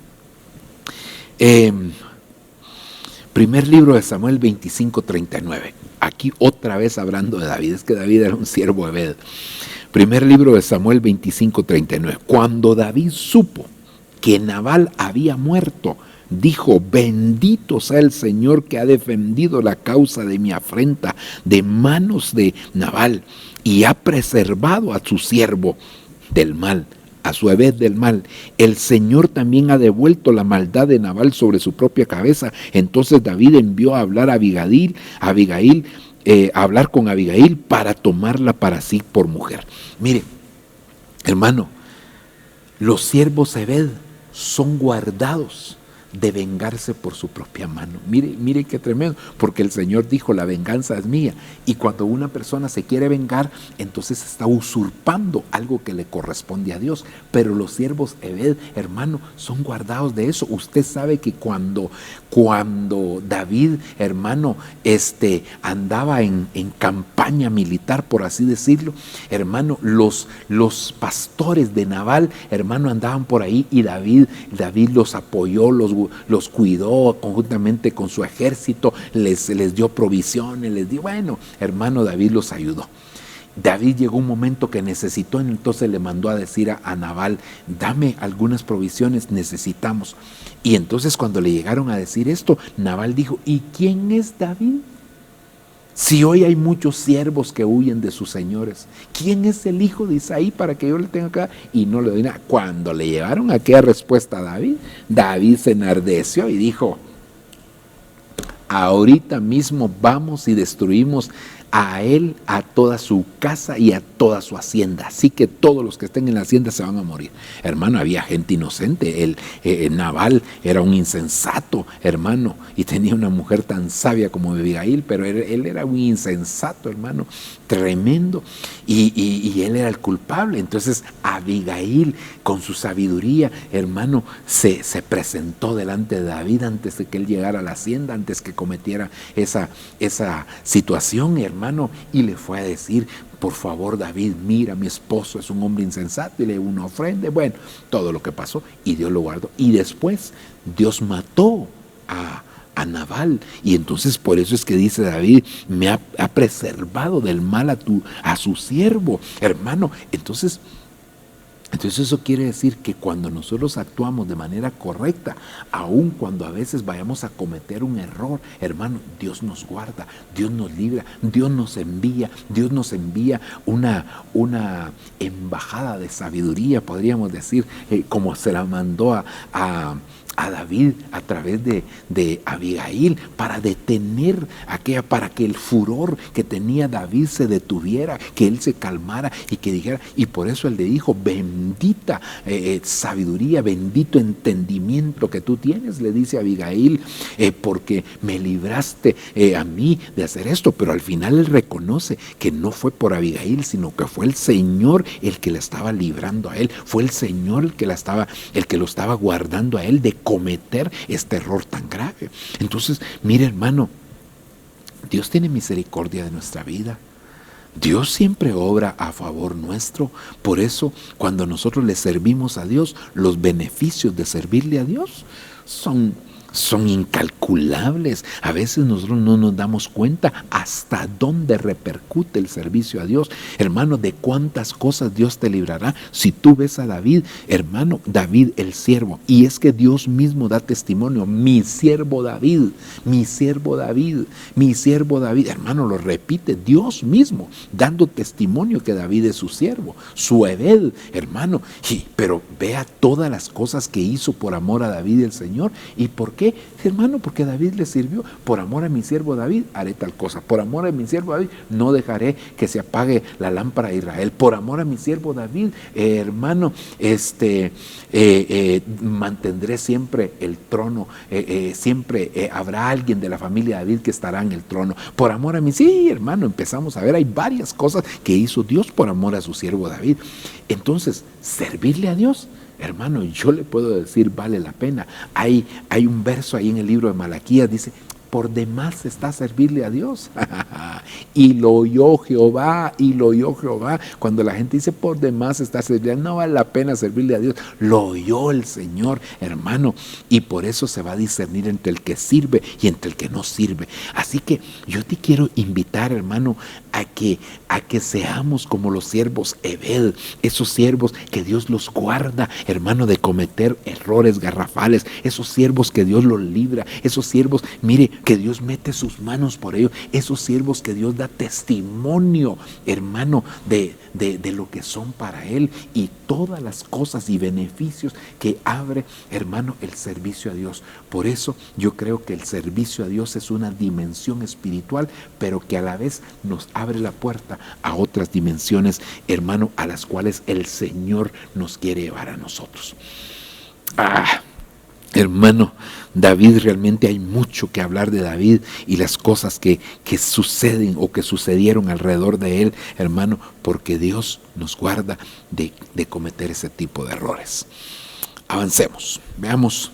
Primer libro de Samuel 25:39. Aquí otra vez hablando de David. Es que David era un siervo Ebed. Primer libro de Samuel 25:39. Cuando David supo que Nabal había muerto, dijo: bendito sea el Señor que ha defendido la causa de mi afrenta de manos de Nabal y ha preservado a su siervo del mal, a su Ebed del mal. El Señor también ha devuelto la maldad de Nabal sobre su propia cabeza. Entonces David envió a hablar a Abigail, a hablar con Abigail para tomarla para sí por mujer. Mire, hermano, los siervos Ebed son guardados de vengarse por su propia mano. Mire qué tremendo, porque el Señor dijo: la venganza es mía. Y cuando una persona se quiere vengar, entonces está usurpando algo que le corresponde a Dios. Pero los siervos Ebed, hermano, son guardados de eso. Usted sabe que cuando David, hermano, andaba en campaña militar, por así decirlo, hermano, los pastores de Nabal, hermano, andaban por ahí y David los apoyó, los cuidó conjuntamente con su ejército, les dio provisiones, bueno, hermano, David los ayudó. David llegó un momento que necesitó, entonces le mandó a decir a Nabal: dame algunas provisiones, necesitamos. Y entonces cuando le llegaron a decir esto, Nabal dijo: ¿y quién es David? Si hoy hay muchos siervos que huyen de sus señores, ¿quién es el hijo de Isaí para que yo le tenga acá? Y no le doy nada. Cuando le llevaron aquella respuesta a David, David se enardeció y dijo: ahorita mismo vamos y destruimos a él, a toda su casa y a toda su hacienda. Así que todos los que estén en la hacienda se van a morir. Hermano, había gente inocente. Nabal era un insensato, hermano, y tenía una mujer tan sabia como Abigail, pero él era un insensato, hermano, tremendo, y él era el culpable. Entonces Abigail, con su sabiduría, hermano, se presentó delante de David antes de que él llegara a la hacienda, antes que cometiera esa situación, hermano, y le fue a decir: por favor, David, mira, mi esposo es un hombre insensato, y le dio una ofrenda. Bueno, todo lo que pasó, y Dios lo guardó. Y después Dios mató a Nabal, y entonces por eso es que dice David: me ha preservado del mal a su siervo, hermano. Entonces eso quiere decir que cuando nosotros actuamos de manera correcta, aun cuando a veces vayamos a cometer un error, hermano, Dios nos guarda, Dios nos libra, Dios nos envía una embajada de sabiduría, podríamos decir, como se la mandó a David a través de Abigail, para detener para que el furor que tenía David se detuviera, que él se calmara y que dijera. Y por eso él le dijo: bendita sabiduría, bendito entendimiento que tú tienes, le dice a Abigail, porque me libraste a mí de hacer esto. Pero al final él reconoce que no fue por Abigail, sino que fue el Señor el que la estaba librando a él, fue el Señor el que lo estaba guardando a él de cometer este error tan grave. Entonces, mire, hermano, Dios tiene misericordia de nuestra vida. Dios siempre obra a favor nuestro. Por eso, cuando nosotros le servimos a Dios, los beneficios de servirle a Dios son incalculables. A veces nosotros no nos damos cuenta hasta dónde repercute el servicio a Dios, hermano, de cuántas cosas Dios te librará. Si tú ves a David, hermano, David el siervo, y es que Dios mismo da testimonio: mi siervo David, mi siervo David, mi siervo David, hermano, lo repite Dios mismo, dando testimonio que David es su siervo, su Ebed, hermano. Pero vea todas las cosas que hizo por amor a David el Señor. ¿Y por qué? Hermano, porque David le sirvió. Por amor a mi siervo David haré tal cosa. Por amor a mi siervo David no dejaré que se apague la lámpara de Israel. Por amor a mi siervo David, hermano, mantendré siempre el trono. Siempre habrá alguien de la familia de David que estará en el trono. Por amor a mí, sí, hermano, empezamos a ver, hay varias cosas que hizo Dios por amor a su siervo David. Entonces, servirle a Dios, hermano, yo le puedo decir, vale la pena. Hay un verso ahí en el libro de Malaquías, dice: por demás está servirle a Dios. Y lo oyó Jehová. Cuando la gente dice por demás está servirle, no vale la pena servirle a Dios. Lo oyó el Señor, hermano. Y por eso se va a discernir entre el que sirve y entre el que no sirve. Así que yo te quiero invitar, hermano, a que seamos como los siervos Ebed, esos siervos que Dios los guarda, hermano, de cometer errores garrafales, esos siervos que Dios los libra, esos siervos, mire, que Dios mete sus manos por ellos, esos siervos que Dios da testimonio, hermano, de lo que son para Él, y todas las cosas y beneficios que abre, hermano, el servicio a Dios. Por eso yo creo que el servicio a Dios es una dimensión espiritual, pero que a la vez nos abre la puerta a otras dimensiones, hermano, a las cuales el Señor nos quiere llevar a nosotros. Hermano, David, realmente hay mucho que hablar de David y las cosas que suceden o que sucedieron alrededor de él, hermano, porque Dios nos guarda de cometer ese tipo de errores. Avancemos, veamos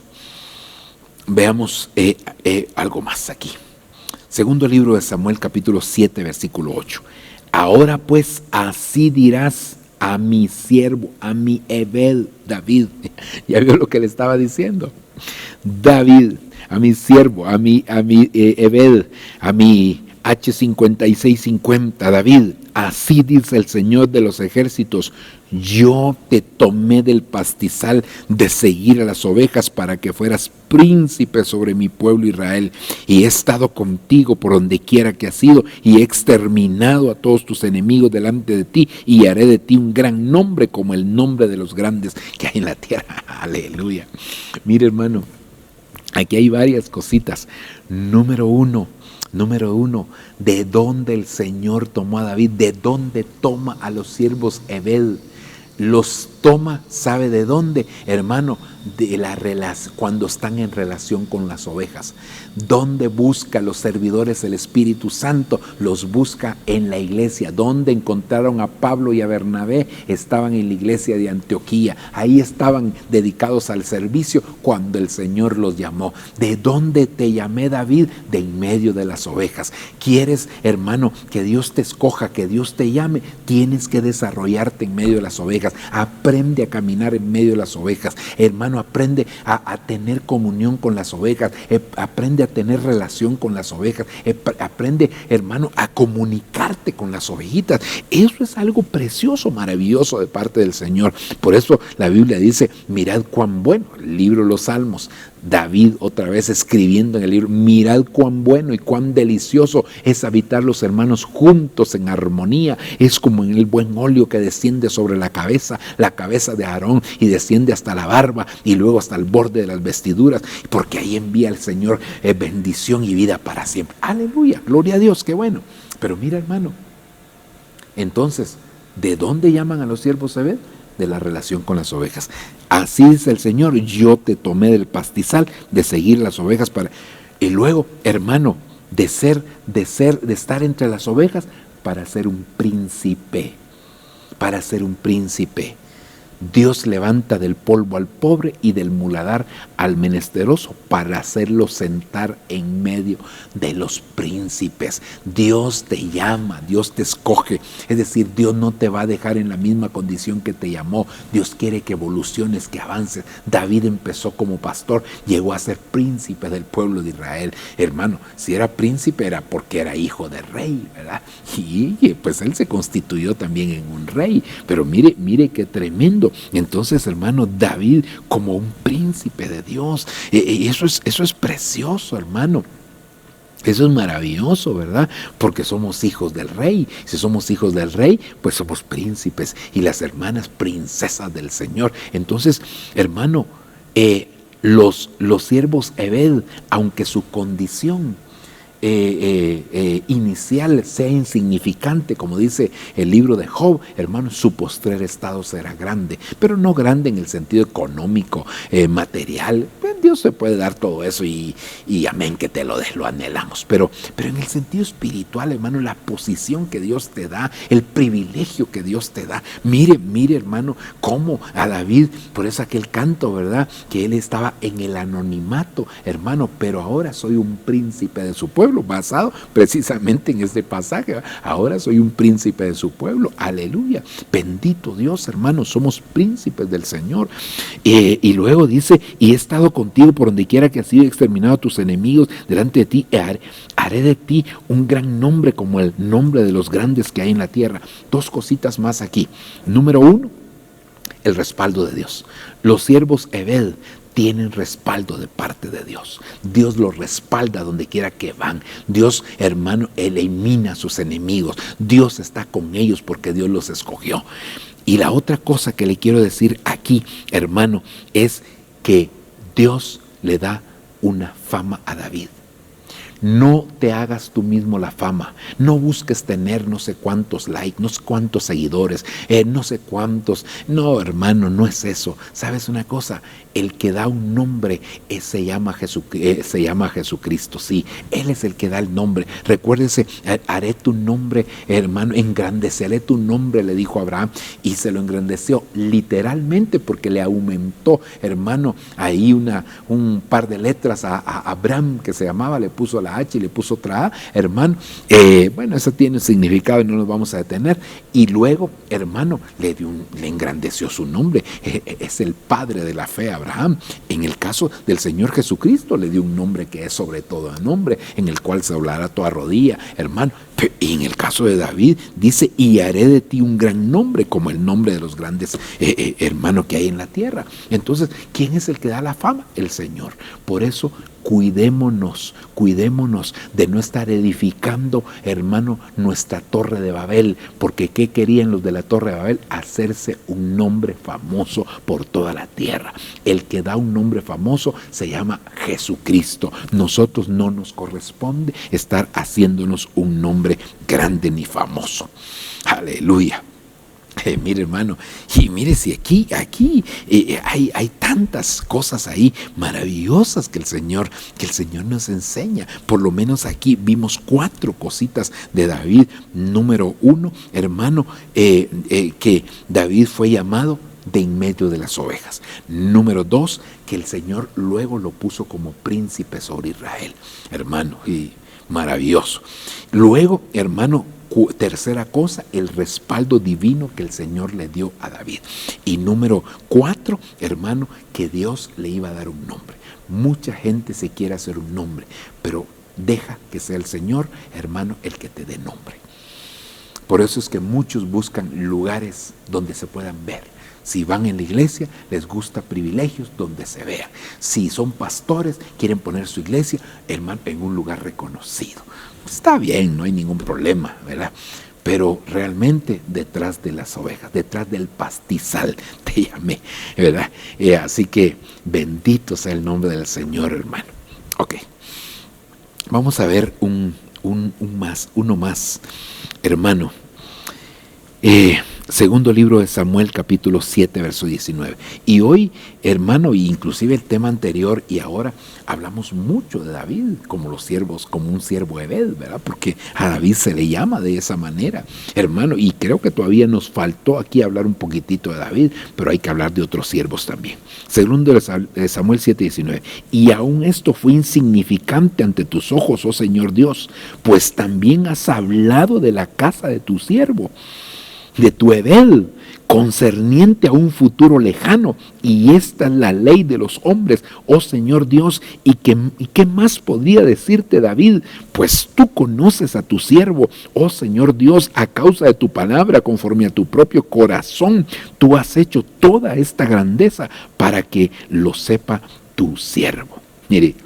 algo más aquí. Segundo libro de Samuel, capítulo 7, versículo 8. Ahora pues, así dirás a mi siervo, a mi Ebed, David. ¿Ya vio lo que le estaba diciendo? David, a mi siervo, a mi Ebed, a mi H5650, David, así dice el Señor de los ejércitos: yo te tomé del pastizal de seguir a las ovejas para que fueras príncipe sobre mi pueblo Israel, y he estado contigo por donde quiera que has ido, y he exterminado a todos tus enemigos delante de ti, y haré de ti un gran nombre como el nombre de los grandes que hay en la tierra. Aleluya. Mire, hermano, Aquí hay varias cositas. Número uno, ¿de dónde el Señor tomó a David? ¿De dónde toma a los siervos Ebed? Los toma, ¿sabe de dónde? Hermano, cuando están en relación con las ovejas. ¿Dónde busca los servidores el Espíritu Santo? Los busca en la iglesia. ¿Dónde encontraron a Pablo y a Bernabé? Estaban en la iglesia de Antioquía. Ahí estaban dedicados al servicio cuando el Señor los llamó. ¿De dónde te llamé, David? De en medio de las ovejas. ¿Quieres, hermano, que Dios te escoja, que Dios te llame? Tienes que desarrollarte en medio de las ovejas. Aprende a caminar en medio de las ovejas. Hermano, aprende a tener comunión con las ovejas. Aprende a tener relación con las ovejas. Aprende, hermano, a comunicarte con las ovejitas. Eso es algo precioso, maravilloso de parte del Señor. Por eso la Biblia dice, mirad cuán bueno, el libro de los Salmos, David otra vez escribiendo en el libro, mirad cuán bueno y cuán delicioso es habitar los hermanos juntos en armonía. Es como en el buen óleo que desciende sobre la cabeza de Aarón y desciende hasta la barba y luego hasta el borde de las vestiduras, porque ahí envía el Señor bendición y vida para siempre. Aleluya, gloria a Dios, qué bueno. Pero mira, hermano, entonces, ¿de dónde llaman a los siervos Ebed? De la relación con las ovejas. Así dice el Señor, yo te tomé del pastizal, de seguir las ovejas y luego, hermano, de estar entre las ovejas para ser un príncipe, Dios levanta del polvo al pobre y del muladar al menesteroso para hacerlo sentar en medio de los príncipes. Dios te llama, Dios te escoge. Es decir, Dios no te va a dejar en la misma condición que te llamó. Dios quiere que evoluciones, que avances. David empezó como pastor, llegó a ser príncipe del pueblo de Israel. Hermano, si era príncipe era porque era hijo de rey, ¿verdad? Y pues él se constituyó también en un rey. Pero mire qué tremendo. Entonces, hermano, David como un príncipe de Dios, eso es precioso, hermano. Eso es maravilloso, ¿verdad? Porque somos hijos del rey. Si somos hijos del rey, pues somos príncipes y las hermanas princesas del Señor. Entonces, hermano, los siervos Ebed, aunque su condición inicial sea insignificante, como dice el libro de Job, hermano, su postrer estado será grande, pero no grande en el sentido económico, material. Dios se puede dar todo eso y amén, que te lo des, lo anhelamos, pero en el sentido espiritual, hermano, la posición que Dios te da, el privilegio que Dios te da. Mire, hermano, cómo a David, por eso aquel canto, ¿verdad? Que él estaba en el anonimato, hermano, pero ahora soy un príncipe de su pueblo, basado precisamente en este pasaje. Ahora soy un príncipe de su pueblo. Aleluya. Bendito Dios, hermano, somos príncipes del Señor. Y luego dice, y he estado contigo por donde quiera que has sido exterminado a tus enemigos delante de ti. Haré de ti un gran nombre como el nombre de los grandes que hay en la tierra. Dos cositas más aquí. Número uno, el respaldo de Dios. Los siervos Ebed tienen respaldo de parte de Dios. Dios los respalda donde quiera que van. Dios, hermano, elimina a sus enemigos. Dios está con ellos porque Dios los escogió. Y la otra cosa que le quiero decir aquí, hermano, es que Dios le da una fama a David. No te hagas tú mismo la fama. No busques tener no sé cuántos likes, no sé cuántos seguidores, no sé cuántos. No, hermano, no es eso. ¿Sabes una cosa? El que da un nombre se llama Jesucristo. Sí, Él es el que da el nombre. Recuérdese, haré tu nombre, hermano, engrandeceré tu nombre, le dijo Abraham, y se lo engrandeció literalmente porque le aumentó, hermano, ahí un par de letras a Abraham que se llamaba, le puso la H y le puso otra A, hermano. Bueno, eso tiene un significado y no nos vamos a detener. Y luego, hermano, le engrandeció su nombre. Es el padre de la fe, Abraham. En el caso del Señor Jesucristo, le dio un nombre que es sobre todo nombre, en el cual se doblará toda rodilla, hermano. Y en el caso de David, dice, y haré de ti un gran nombre, como el nombre de los grandes hermanos que hay en la tierra. Entonces, ¿quién es el que da la fama? El Señor. Por eso, cuidémonos de no estar edificando, hermano, nuestra torre de Babel, porque ¿qué querían los de la torre de Babel? Hacerse un nombre famoso por toda la tierra. El que da un nombre famoso se llama Jesucristo. Nosotros no nos corresponde estar haciéndonos un nombre grande ni famoso. Aleluya. Mire, hermano, y mire si aquí hay tantas cosas ahí maravillosas que el Señor nos enseña. Por lo menos aquí vimos 4 cositas de David. Número 1, hermano, que David fue llamado de en medio de las ovejas. Número 2, que el Señor luego lo puso como príncipe sobre Israel. Hermano, y maravilloso. Luego, hermano, tercera cosa, el respaldo divino que el Señor le dio a David. Y número 4, hermano, que Dios le iba a dar un nombre. Mucha gente se quiere hacer un nombre, pero deja que sea el Señor, hermano, el que te dé nombre. Por eso es que muchos buscan lugares donde se puedan ver. Si van en la iglesia, les gusta privilegios donde se vean. Si son pastores, quieren poner su iglesia, hermano, en un lugar reconocido. Está bien, no hay ningún problema, ¿verdad? Pero realmente detrás de las ovejas, detrás del pastizal, te llamé, ¿verdad? Así que bendito sea el nombre del Señor, hermano. Ok, vamos a ver uno más, hermano. Segundo libro de Samuel, capítulo 7, verso 19. Y hoy, hermano, y inclusive el tema anterior y ahora, hablamos mucho de David como los siervos, como un siervo Ebed, ¿verdad? Porque a David se le llama de esa manera, hermano, y creo que todavía nos faltó aquí hablar un poquitito de David, pero hay que hablar de otros siervos también. Segundo de Samuel 7, 19. Y aún esto fue insignificante ante tus ojos, oh Señor Dios, pues también has hablado de la casa de tu siervo, de tu Ebed, concerniente a un futuro lejano, y esta es la ley de los hombres, oh Señor Dios. ¿Y qué más podría decirte David? Pues tú conoces a tu siervo, oh Señor Dios, a causa de tu palabra, conforme a tu propio corazón, tú has hecho toda esta grandeza para que lo sepa tu siervo. Mire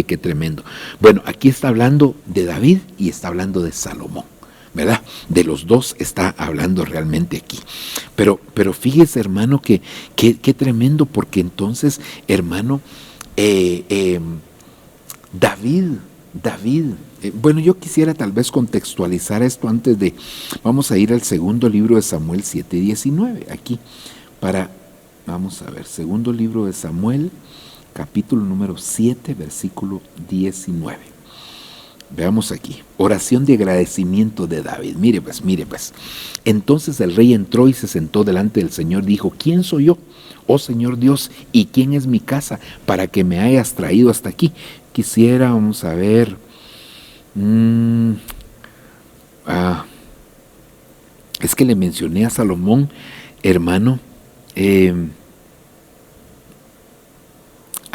qué tremendo. Bueno, aquí está hablando de David y está hablando de Salomón, ¿verdad? De los dos está hablando realmente aquí. Pero fíjese, hermano, que qué tremendo, porque entonces, hermano, David, bueno, yo quisiera tal vez contextualizar esto antes de, vamos a ir al segundo libro de Samuel 7, 19, aquí, vamos a ver, segundo libro de Samuel, capítulo número 7, versículo 19. Veamos aquí, oración de agradecimiento de David. Mire pues. Entonces el rey entró y se sentó delante del Señor. Dijo, ¿quién soy yo, oh Señor Dios? ¿Y quién es mi casa para que me hayas traído hasta aquí? Quisiera, vamos a ver. Es que le mencioné a Salomón, hermano.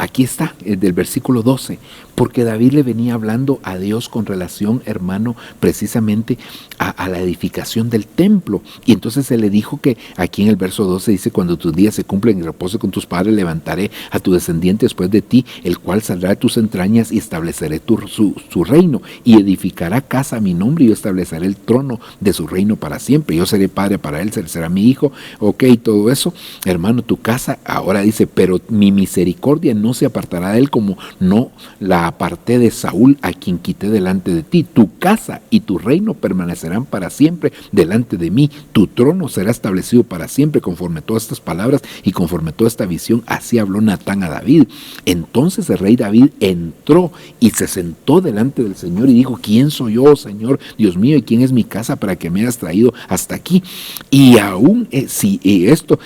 Aquí está, del versículo 12, porque David le venía hablando a Dios con relación, hermano, precisamente a la edificación del templo. Y entonces se le dijo que aquí en el verso 12 dice, cuando tus días se cumplen y repose con tus padres, levantaré a tu descendiente después de ti, el cual saldrá de tus entrañas y estableceré su reino, y edificará casa a mi nombre, y yo estableceré el trono de su reino para siempre. Yo seré padre para él, será mi hijo. Ok, todo eso, hermano, tu casa, ahora dice, pero mi misericordia no se apartará de él como no la aparté de Saúl, a quien quité delante de ti. Tu casa y tu reino permanecerán para siempre delante de mí. Tu trono será establecido para siempre. Conforme a todas estas palabras y conforme a toda esta visión, así habló Natán a David. Entonces el rey David entró y se sentó delante del Señor y dijo, ¿quién soy yo, Señor Dios mío, y quién es mi casa para que me hayas traído hasta aquí? Y aún esto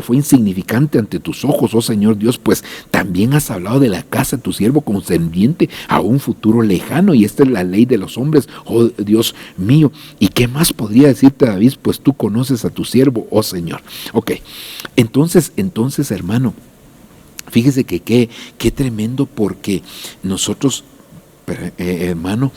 fue insignificante ante tus ojos, oh Señor Dios, pues también has hablado de la casa de tu siervo concerniente a un futuro lejano, y esta es la ley de los hombres, oh Dios mío. ¿Y qué más podría decirte David? Pues tú conoces a tu siervo, oh Señor. Ok, entonces hermano, fíjese que qué tremendo, porque nosotros, hermano,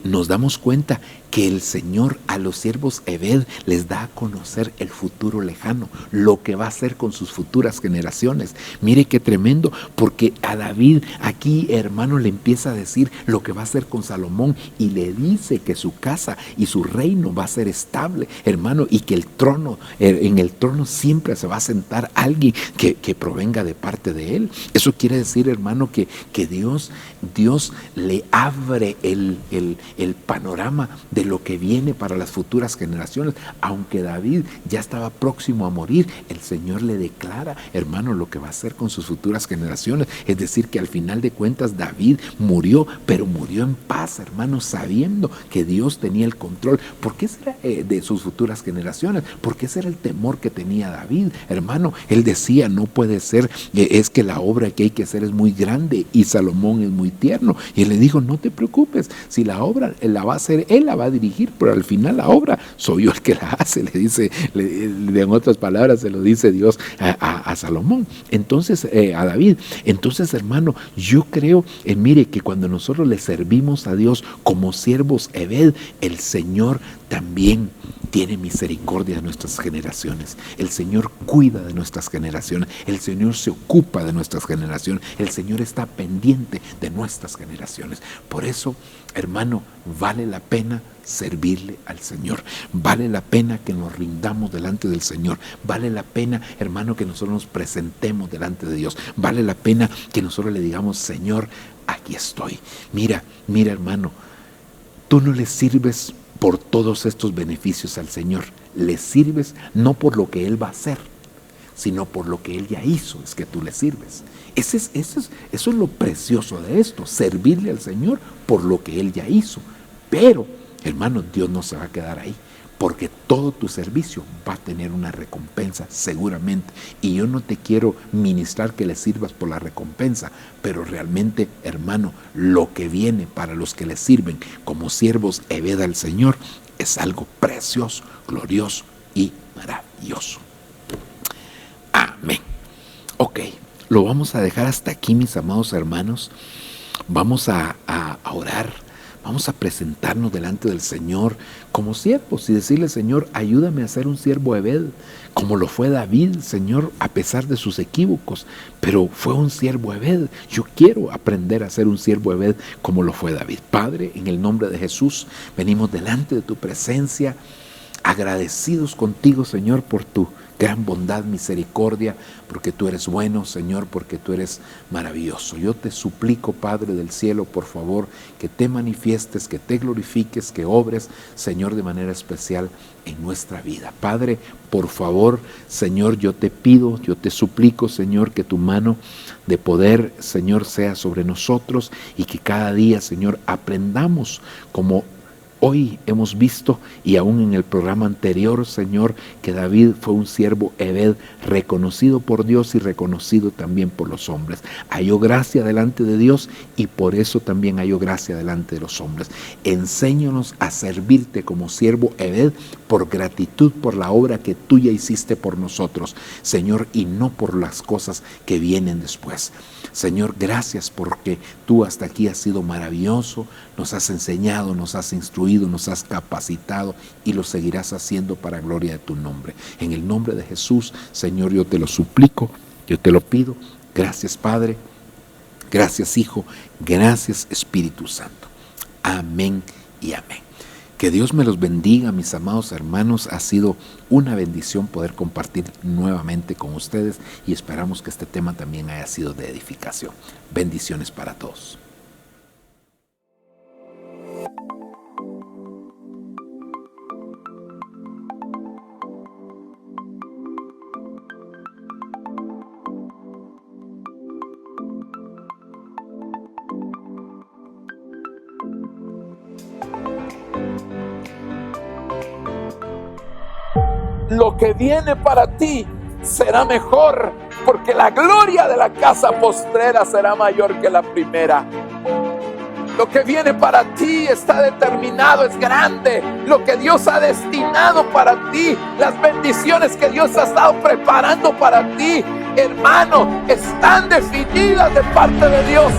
nos damos cuenta que el Señor a los siervos Ebed les da a conocer el futuro lejano, lo que va a hacer con sus futuras generaciones. Mire qué tremendo, porque a David aquí, hermano, le empieza a decir lo que va a hacer con Salomón y le dice que su casa y su reino va a ser estable, hermano, y que el trono, en el trono siempre se va a sentar alguien que provenga de parte de él. Eso quiere decir, hermano, que Dios le abre el panorama de lo que viene para las futuras generaciones. Aunque David ya estaba próximo a morir, el Señor le declara, hermano, lo que va a hacer con sus futuras generaciones. Es decir, que al final de cuentas David murió, pero murió en paz, hermano, sabiendo que Dios tenía el control. ¿Por qué será de sus futuras generaciones? Porque ese era el temor que tenía David, hermano. Él decía, no puede ser, es que la obra que hay que hacer es muy grande y Salomón es muy tierno. Y él le dijo, no te preocupes, si la obra la va a hacer, él la va a dirigir, pero al final la obra soy yo el que la hace, le dice, en otras palabras se lo dice Dios a Salomón, entonces a David. Entonces, hermano, yo creo, mire, que cuando nosotros le servimos a Dios como siervos Ebed, el Señor también tiene misericordia de nuestras generaciones. El Señor cuida de nuestras generaciones. El Señor se ocupa de nuestras generaciones. El Señor está pendiente de nuestras generaciones. Por eso, hermano, vale la pena servirle al Señor. Vale la pena que nos rindamos delante del Señor. Vale la pena, hermano, que nosotros nos presentemos delante de Dios. Vale la pena que nosotros le digamos, Señor, aquí estoy. Mira, hermano, tú no le sirves por todos estos beneficios al Señor. Le sirves no por lo que Él va a hacer, sino por lo que Él ya hizo, es que tú le sirves. Eso es lo precioso de esto, servirle al Señor por lo que Él ya hizo. Pero, hermano, Dios no se va a quedar ahí, porque todo tu servicio va a tener una recompensa seguramente. Y yo no te quiero ministrar que le sirvas por la recompensa, pero realmente, hermano, lo que viene para los que le sirven como siervos Ebed al Señor es algo precioso, glorioso y maravilloso. Amén. Ok, lo vamos a dejar hasta aquí, mis amados hermanos. Vamos a orar. Vamos a presentarnos delante del Señor como siervos y decirle, Señor, ayúdame a ser un siervo Ebed, como lo fue David, Señor, a pesar de sus equívocos, pero fue un siervo Ebed. Yo quiero aprender a ser un siervo Ebed como lo fue David. Padre, en el nombre de Jesús, venimos delante de tu presencia, agradecidos contigo, Señor, por tu gran bondad, misericordia, porque tú eres bueno, Señor, porque tú eres maravilloso. Yo te suplico, Padre del cielo, por favor, que te manifiestes, que te glorifiques, que obres, Señor, de manera especial en nuestra vida. Padre, por favor, Señor, yo te pido, yo te suplico, Señor, que tu mano de poder, Señor, sea sobre nosotros y que cada día, Señor, aprendamos como hoy hemos visto, y aún en el programa anterior, Señor, que David fue un siervo Ebed, reconocido por Dios y reconocido también por los hombres. Halló gracia delante de Dios y por eso también halló gracia delante de los hombres. Enséñanos a servirte como siervo Ebed por gratitud por la obra que tú ya hiciste por nosotros, Señor, y no por las cosas que vienen después. Señor, gracias porque tú hasta aquí has sido maravilloso, nos has enseñado, nos has instruido, nos has capacitado y lo seguirás haciendo para gloria de tu nombre. En el nombre de Jesús, Señor, yo te lo suplico, yo te lo pido. Gracias, Padre, gracias, Hijo, gracias, Espíritu Santo. Amén y amén. Que Dios me los bendiga, mis amados hermanos. Ha sido una bendición poder compartir nuevamente con ustedes y esperamos que este tema también haya sido de edificación. Bendiciones para todos. Lo que viene para ti será mejor, porque la gloria de la casa postrera será mayor que la primera. Lo que viene para ti está determinado, es grande. Lo que Dios ha destinado para ti, las bendiciones que Dios ha estado preparando para ti, hermano, están definidas de parte de Dios.